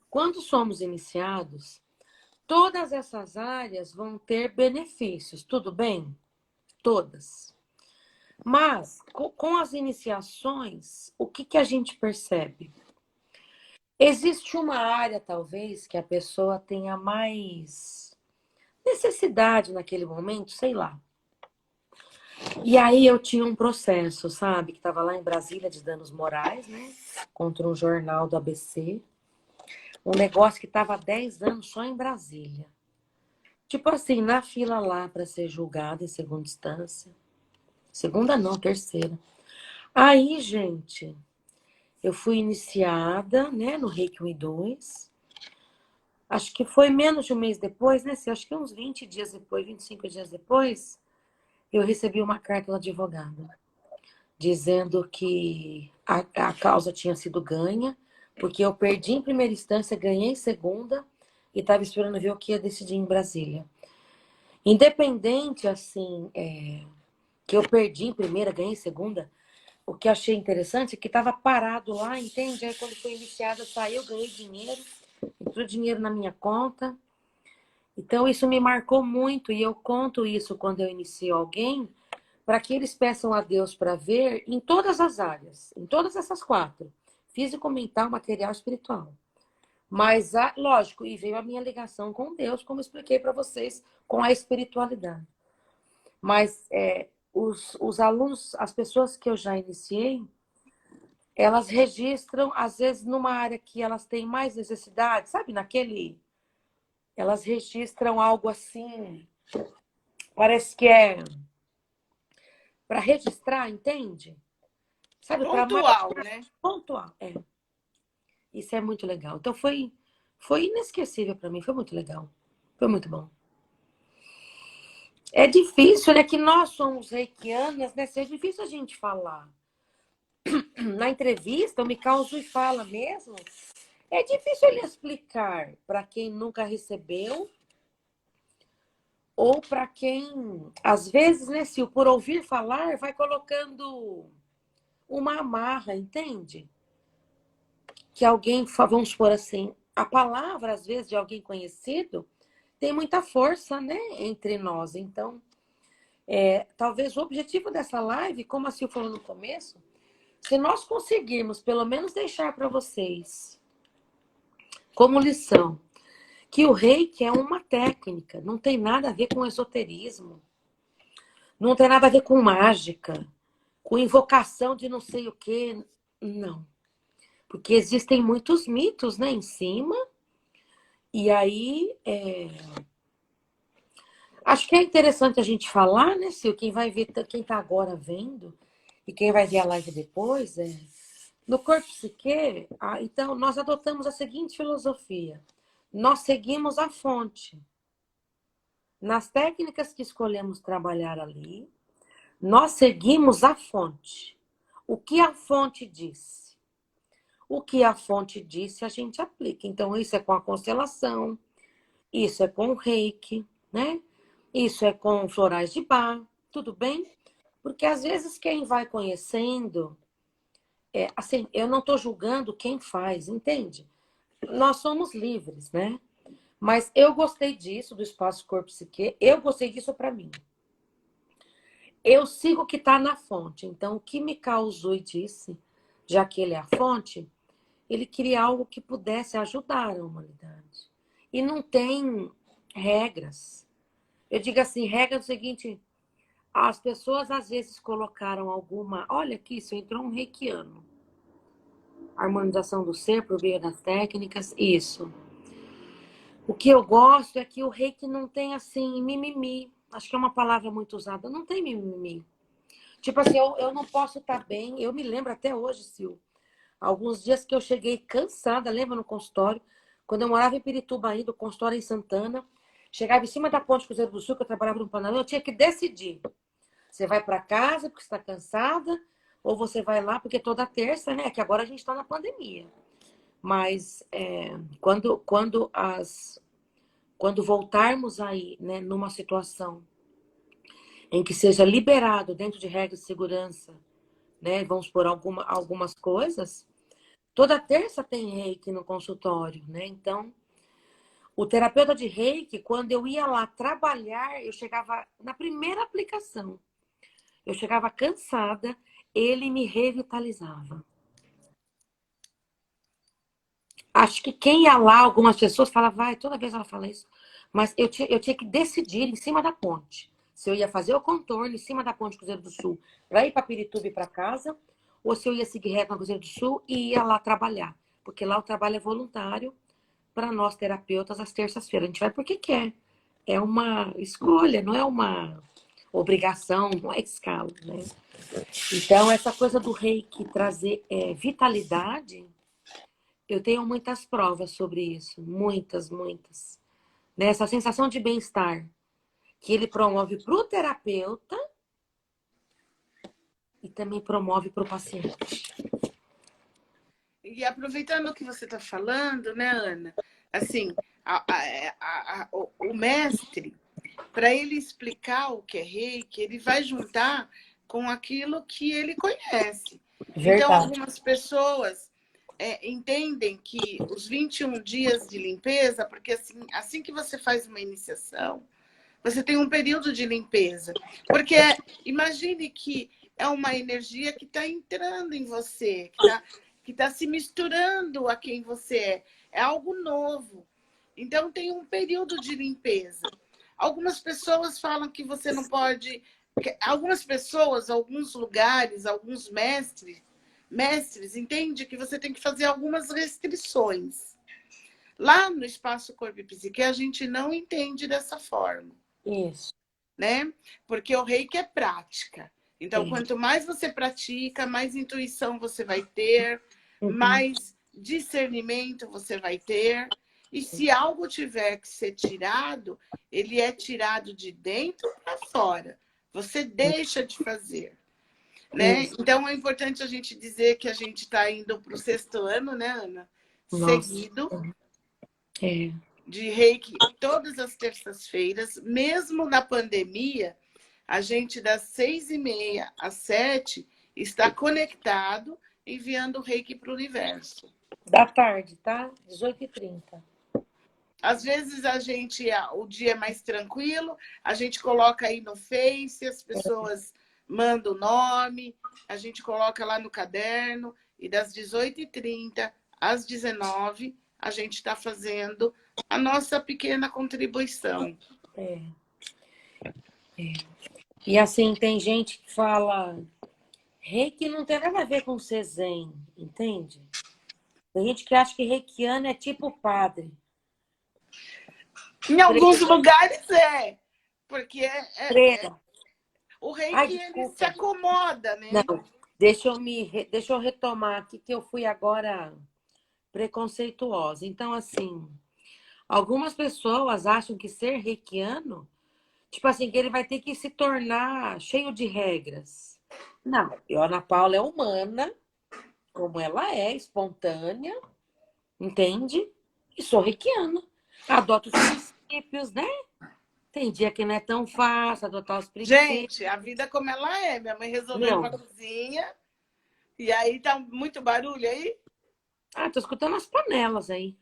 Quando somos iniciados, todas essas áreas vão ter benefícios, tudo bem? Todas. Mas, com as iniciações, o que a gente percebe? Existe uma área, talvez, que a pessoa tenha mais necessidade naquele momento, sei lá. E aí eu tinha um processo, sabe? Que estava lá em Brasília de danos morais, né? Contra um jornal do ABC. Um negócio que estava há 10 anos só em Brasília. Tipo assim, na fila lá para ser julgada em segunda instância. Segunda não, terceira. Aí, gente, eu fui iniciada, né, no Reiki 1 e 2. Acho que foi menos de um mês depois, né? Acho que uns 20 dias depois, 25 dias depois, eu recebi uma carta do advogado dizendo que a causa tinha sido ganha, porque eu perdi em primeira instância, ganhei em segunda e estava esperando ver o que ia decidir em Brasília. Independente, assim, que eu perdi em primeira, ganhei em segunda, o que achei interessante é que estava parado lá, entende? Aí quando foi iniciada, saiu, ganhei dinheiro, entrou dinheiro na minha conta. Então, isso me marcou muito e eu conto isso quando eu inicio alguém, para que eles peçam a Deus para ver em todas as áreas, em todas essas 4, físico, mental, material, espiritual. Mas, lógico, e veio a minha ligação com Deus, como eu expliquei para vocês, com a espiritualidade. Mas os alunos, as pessoas que eu já iniciei, elas registram, às vezes, numa área que elas têm mais necessidade, sabe, elas registram algo assim, parece que é para registrar, entende? Sabe, para Pontual, né? pontual. Isso é muito legal. Então foi inesquecível para mim, foi muito legal. Foi muito bom. É difícil, né? Que nós somos reikianas, né? É difícil a gente falar. Na entrevista, o Mikao-Zui fala mesmo. É difícil ele explicar para quem nunca recebeu ou para quem, às vezes, né, se por ouvir falar, vai colocando uma amarra, entende? Que alguém, vamos supor assim, a palavra, às vezes, de alguém conhecido tem muita força, né, entre nós. Então, talvez o objetivo dessa live, como a Sil falou no começo, se nós conseguirmos pelo menos deixar para vocês como lição que o reiki é uma técnica, não tem nada a ver com esoterismo, não tem nada a ver com mágica, com invocação de não sei o quê, não. Porque existem muitos mitos, né, em cima, e aí acho que é interessante a gente falar, né, Sil, quem vai ver, quem está agora vendo, e quem vai ver a live depois, no Corpo Psique, então, nós adotamos a seguinte filosofia. Nós seguimos a fonte. Nas técnicas que escolhemos trabalhar ali, nós seguimos a fonte. O que a fonte disse? O que a fonte disse, a gente aplica. Então, isso é com a constelação, isso é com o reiki, né? Isso é com florais de Bach, tudo bem? Porque às vezes quem vai conhecendo, assim, eu não estou julgando quem faz, entende? Nós somos livres, né? Mas eu gostei disso, do espaço Corpo Psique, eu gostei disso para mim. Eu sigo o que está na fonte. Então, o que me causou e disse, já que ele é a fonte, ele queria algo que pudesse ajudar a humanidade. E não tem regras. Eu digo assim, regra é o seguinte, as pessoas às vezes colocaram alguma... Olha aqui, isso entrou um reikiano. Harmonização do ser por meio das técnicas, isso. O que eu gosto é que o reiki não tem, assim, mimimi. Acho que é uma palavra muito usada. Não tem mimimi. Tipo assim, eu não posso estar bem. Eu me lembro até hoje, Sil. Alguns dias que eu cheguei cansada, lembra no consultório? Quando eu morava em Pirituba ainda, o consultório em Santana. Chegava em cima da Ponte Cruzeiro do Sul, que eu trabalhava no Panamá, eu tinha que decidir. Você vai para casa porque está cansada, ou você vai lá porque toda terça, né? Que agora a gente está na pandemia. Mas quando voltarmos aí, né, numa situação em que seja liberado dentro de regras de segurança, né, vamos por algumas coisas, toda terça tem reiki no consultório, né? Então, o terapeuta de reiki, quando eu ia lá trabalhar, eu chegava na primeira aplicação, eu chegava cansada, ele me revitalizava. Acho que quem ia lá, algumas pessoas falavam, vai, toda vez ela fala isso. Mas eu tinha que decidir em cima da ponte. Se eu ia fazer o contorno em cima da ponte Cruzeiro do Sul para ir para Pirituba e para casa, ou se eu ia seguir reto na Cruzeiro do Sul e ia lá trabalhar. Porque lá o trabalho é voluntário para nós terapeutas às terças-feiras. A gente vai porque quer. É uma escolha, não é uma obrigação, não é escala, né? Então, essa coisa do reiki trazer vitalidade... Eu tenho muitas provas sobre isso, muitas, muitas. Nessa sensação de bem-estar que ele promove para o terapeuta e também promove para o paciente. E aproveitando o que você está falando, né, Ana? Assim, o mestre, para ele explicar o que é reiki, ele vai juntar com aquilo que ele conhece. Verdade. Então, algumas pessoas entendem que os 21 dias de limpeza, porque assim que você faz uma iniciação, você tem um período de limpeza. Porque imagine que é uma energia que está entrando em você, que tá se misturando a quem você é. É algo novo. Então, tem um período de limpeza. Algumas pessoas falam que você não pode... Algumas pessoas, alguns lugares, alguns mestres, entendem que você tem que fazer algumas restrições. Lá no Espaço Corpo e Psique, a gente não entende dessa forma. Isso. Né? Porque o reiki é prática. Então, quanto mais você pratica, mais intuição você vai ter, mais discernimento você vai ter. E se algo tiver que ser tirado, ele é tirado de dentro para fora. Você deixa de fazer. Né? Isso. Então, é importante a gente dizer que a gente está indo para o 6º ano, né, Ana? Nossa. Seguido É. de reiki todas as terças-feiras, mesmo na pandemia, a gente das 6h30 às 7 está conectado, enviando reiki para o universo. Da tarde, tá? 18h30. Às vezes o dia é mais tranquilo, a gente coloca aí no Face, as pessoas mandam o nome, a gente coloca lá no caderno, e das 18h30 às 19h, a gente está fazendo a nossa pequena contribuição. É. E assim, tem gente que fala, reiki não tem nada a ver com ser zen, entende? Tem gente que acha que reikiano é tipo padre. Em alguns lugares porque o Ai, reiki ele se desculpa. acomoda, né? Não, deixa eu retomar aqui que eu fui agora preconceituosa. Então, assim, algumas pessoas acham que ser reikiano, tipo assim, que ele vai ter que se tornar cheio de regras. Não, eu, Ana Paula, é humana, como ela é, espontânea, entende? E sou reikiana. Adoto os princípios, né? Tem dia que não é tão fácil adotar os princípios. Gente, a vida como ela é. Minha mãe resolveu ir Não. para a cozinha, e aí tá muito barulho aí? Ah, tô escutando as panelas aí.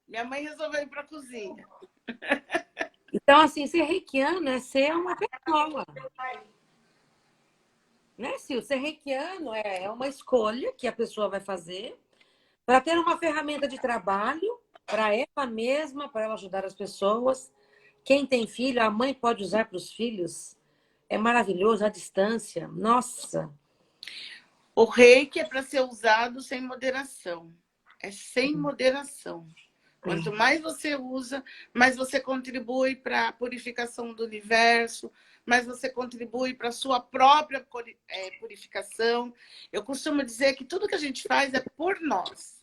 Minha mãe resolveu ir para a cozinha. Então, assim, ser reikiano é ser uma pessoa. Né, Sil? Ser reikiano é uma escolha que a pessoa vai fazer para ter uma ferramenta de trabalho para ela mesma, para ela ajudar as pessoas. Quem tem filho, a mãe pode usar para os filhos. É maravilhoso, a distância. Nossa! O reiki é para ser usado sem moderação. É sem moderação. Quanto mais você usa, mais você contribui para a purificação do universo, mais você contribui para a sua própria purificação. Eu costumo dizer que tudo que a gente faz é por nós.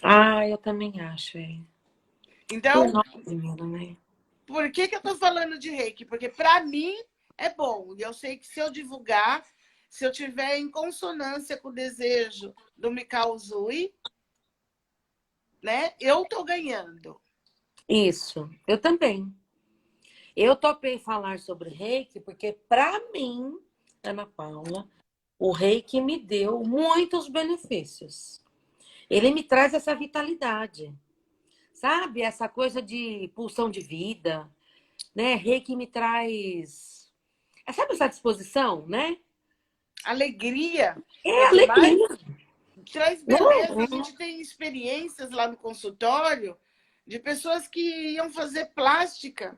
Ah, eu também acho. Então, né? Por que eu estou falando de reiki? Porque para mim é bom. E eu sei que se eu divulgar, se eu tiver em consonância com o desejo do Mikao Uzui, né, eu estou ganhando. Isso, eu também. Eu topei falar sobre reiki porque, para mim, Ana Paula, o reiki me deu muitos benefícios. Ele me traz essa vitalidade, sabe? Essa coisa de pulsão de vida, né? Reiki me traz, sabe essa disposição, né? Alegria. É alegria. Traz beleza. A gente tem experiências lá no consultório de pessoas que iam fazer plástica.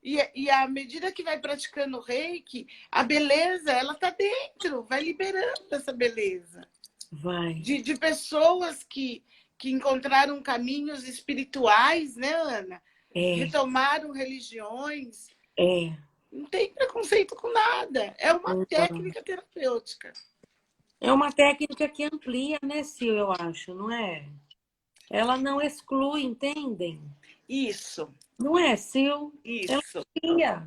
E à medida que vai praticando o reiki, a beleza, ela tá dentro, vai liberando essa beleza. Vai. De pessoas que encontraram caminhos espirituais, né, Ana? Retomaram religiões. Não tem preconceito com nada. É uma técnica terapêutica. É uma técnica que amplia, né, Sil, eu acho, não é? Ela não exclui, entendem? Isso. Não é, Sil? Isso. Ela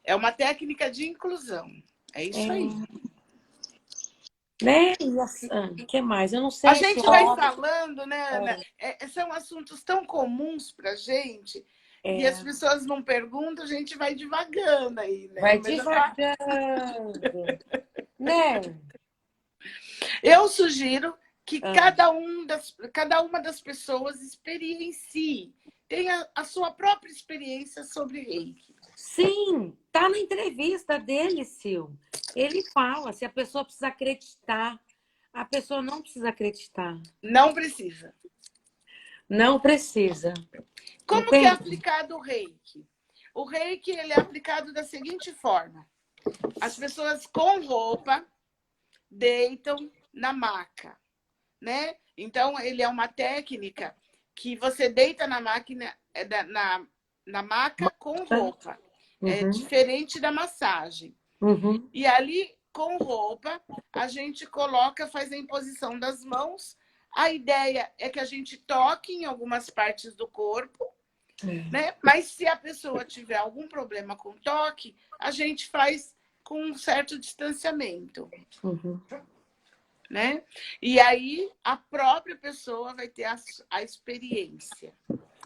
é uma técnica de inclusão. É isso aí. Né? O que mais? Eu não sei. A gente vai falando, né, Ana? São assuntos tão comuns pra gente. E as pessoas não perguntam, a gente vai devagando aí, né? Vai devagando. Né? Eu sugiro que cada uma das pessoas experiencie, tenha a sua própria experiência sobre reiki. Sim, tá na entrevista dele, Sil. Ele fala, se a pessoa precisa acreditar, a pessoa não precisa acreditar. Não precisa. Não precisa. Como que é aplicado o reiki? O reiki ele é aplicado da seguinte forma. As pessoas com roupa deitam na maca, né? Então, ele é uma técnica que você deita na máquina, na maca com roupa. É diferente da massagem. E ali, com roupa, a gente coloca, faz a imposição das mãos A ideia é que a gente toque em algumas partes do corpo, né? Mas se a pessoa tiver algum problema com toque, a gente faz com um certo distanciamento. Uhum. Né? E aí a própria pessoa vai ter a experiência.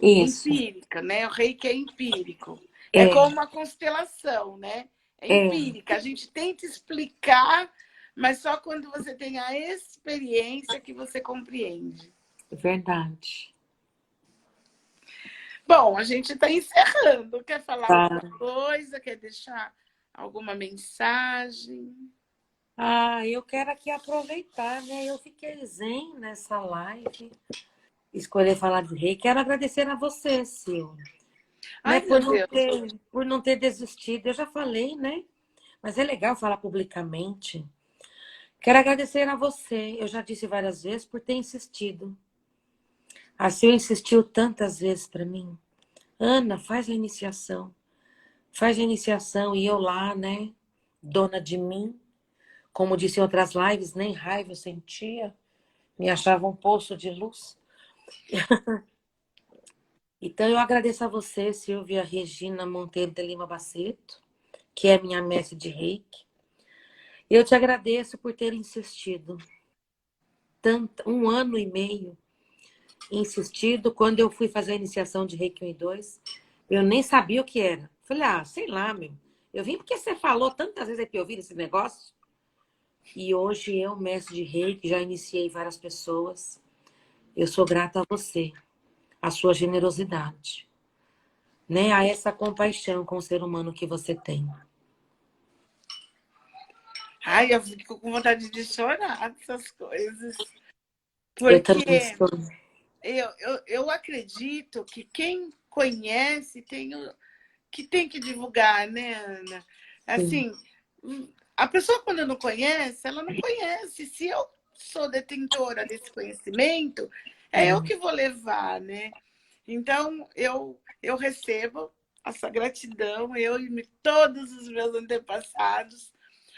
Isso. Empírica, né? O reiki é empírico. É como uma constelação, né? É empírica. A gente tenta explicar, mas só quando você tem a experiência que você compreende. Verdade. Bom, a gente está encerrando. Quer falar Tá. alguma coisa? Quer deixar alguma mensagem? Eu quero aqui aproveitar, né? Eu fiquei zen nessa live, escolher falar de reiki. Quero agradecer a você, Sil, né? Ai, meu Deus. Por não ter desistido. Eu já falei, né? Mas é legal falar publicamente. Quero agradecer a você, eu já disse várias vezes, por ter insistido. A Sil insistiu tantas vezes para mim. Ana, faz a iniciação. Faz a iniciação. E eu lá, né? Dona de mim. Como disse em outras lives, nem raiva eu sentia. Me achava um poço de luz. Então, eu agradeço a você, Silvia Regina Monteiro de Lima Baceto, que é minha mestre de reiki. Eu te agradeço por ter insistido. Um ano e meio insistido. Quando eu fui fazer a iniciação de reiki 1 e 2, eu nem sabia o que era. Falei, sei lá, meu. Eu vim porque você falou tantas vezes que eu ouvi esse negócio. E hoje eu, mestre de reiki, já iniciei várias pessoas. Eu sou grata a você, a sua generosidade, né? A essa compaixão com o ser humano que você tem. Ai, eu fico com vontade de chorar essas coisas. Eu também Porque estou. eu acredito que quem conhece tem que divulgar, né, Ana? Assim, a pessoa quando não conhece, ela não conhece. Se eu sou detentora desse conhecimento, é eu que vou levar, né? Então, eu recebo essa gratidão, eu e todos os meus antepassados,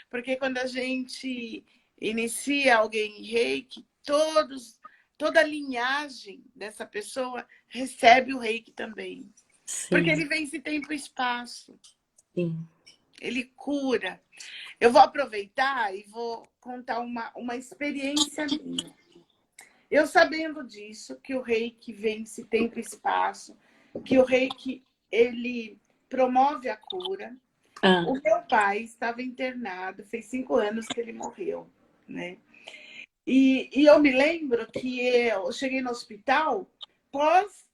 porque quando a gente inicia alguém em reiki, toda a linhagem dessa pessoa recebe o reiki também. Porque ele vence tempo e espaço. Sim. Ele cura. Eu vou aproveitar e vou contar uma experiência minha. Eu sabendo disso, que o reiki vence tempo e espaço, que o reiki ele promove a cura. O meu pai estava internado, fez 5 anos que ele morreu, né? E eu me lembro que eu cheguei no hospital pós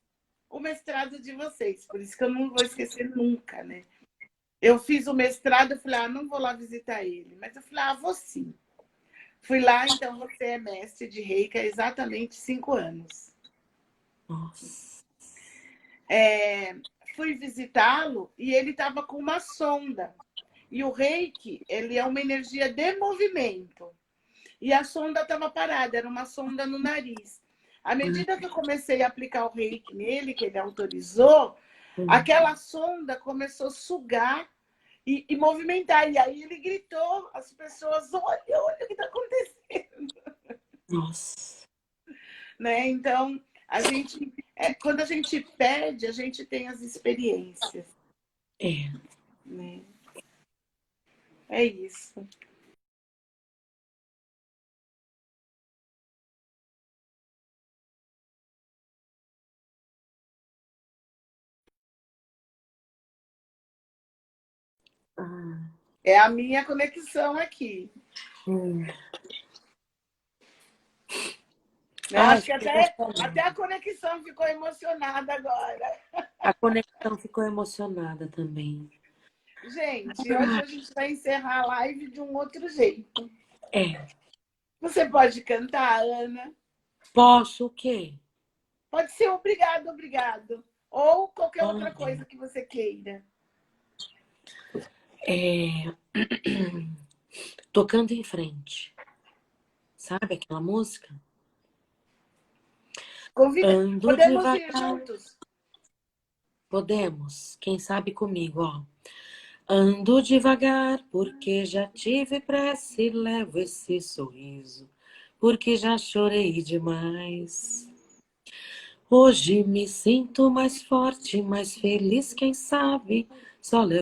o mestrado de vocês, por isso que eu não vou esquecer nunca, né? Eu fiz o mestrado, eu falei, não vou lá visitar ele. Mas eu falei, vou sim. Fui lá, então você é mestre de reiki há exatamente 5 anos. Nossa. Fui visitá-lo e ele estava com uma sonda. E o reiki, ele é uma energia de movimento. E a sonda estava parada, era uma sonda no nariz. À medida que eu comecei a aplicar o reiki nele, que ele autorizou, aquela sonda começou a sugar e movimentar. E aí ele gritou, as pessoas, olha o que está acontecendo. Nossa. Né? Então, quando a gente pede, a gente tem as experiências. Né? É isso. É a minha conexão aqui. Acho que até a conexão ficou emocionada agora. A conexão ficou emocionada também. Gente, hoje a gente vai encerrar a live de um outro jeito. É. Você pode cantar, Ana? Posso o quê? Pode ser obrigado, obrigado. Ou qualquer outra coisa que você queira. Tocando em frente. Sabe aquela música? Convida. Ando Podemos devagar. ir juntos? Podemos. Quem sabe comigo, ó. Ando devagar porque já tive pressa e levo esse sorriso porque já chorei demais. Hoje me sinto mais forte, mais feliz, quem sabe, só levo